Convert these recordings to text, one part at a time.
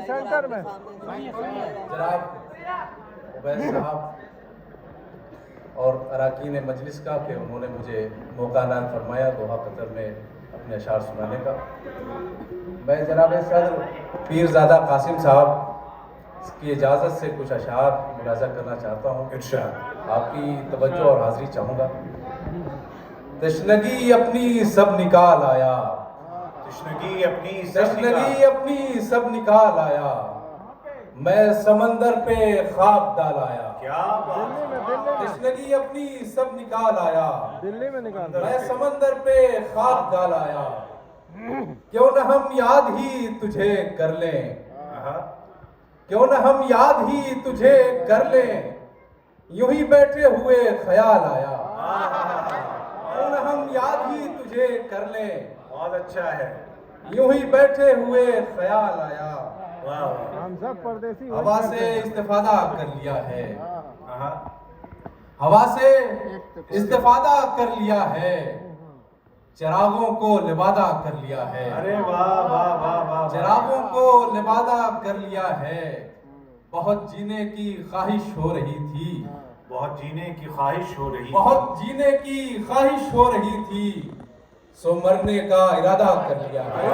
Centre में जनाब उबैद साहब और अरकान मजलिस का कि उन्होंने मुझे मौका ऐलान फरमाया दोहा कतर में अपने अशार सुनाने का। मैं जनाब सदर पीरज़ादा कासिम साहब की इजाज़त से कुछ अशार मुलाजा करना चाहता हूँ। इरशाद आपकी तवज्जो और हाज़िरी चाहूँगा। तशनगी अपनी सब निकाल आया, तशनगी अपनी सब निकाल आया, मैं समंदर पे खाक डाल आया। क्या तशनगी अपनी सब निकाल आया, दिल्ली में निकाल मैं समंदर पे खाक डाल आया। क्यों न हम याद ही तुझे कर लें, क्यों न हम याद ही तुझे कर लें, यूं ही बैठे हुए ख्याल आया। क्यों न हम याद ही तुझे कर लें, बहुत अच्छा है। यूं ही बैठे हुए ख्याल आया। हम सब परदेसी हवा से इस्तिफादा कर लिया है, हाँ, हवा से इस्तिफादा कर लिया है, चिरागों को लिबादा कर लिया है। अरे वाह वाह वाह वाह, चिरागों को लिबादा कर लिया है। बहुत जीने की ख्वाहिश हो रही थी, बहुत जीने की ख्वाहिश हो रही, बहुत जीने की ख्वाहिश हो रही थी, सो मरने का इरादा कर लिया है।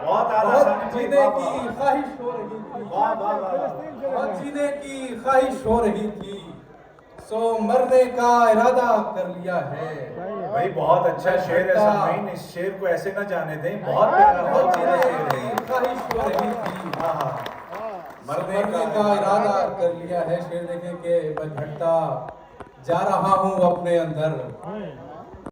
बहुत जीने की ख्वाहिश हो रही थी, बहुत जीने की ख्वाहिश हो रही थी, सो मरने का इरादा कर लिया है। भाई बहुत अच्छा शेर है सामीन, इस शेर को ऐसे ना जाने दें, बहुत प्यारा, बहुत बहुत जीने प्यारा शेर की है। ख्वाहिश हो रही थी, हाँ हाँ, मरने का इरादा कर लिया है। शेर देखें कि मैं घटता जा रहा हूँ अपने अंदर,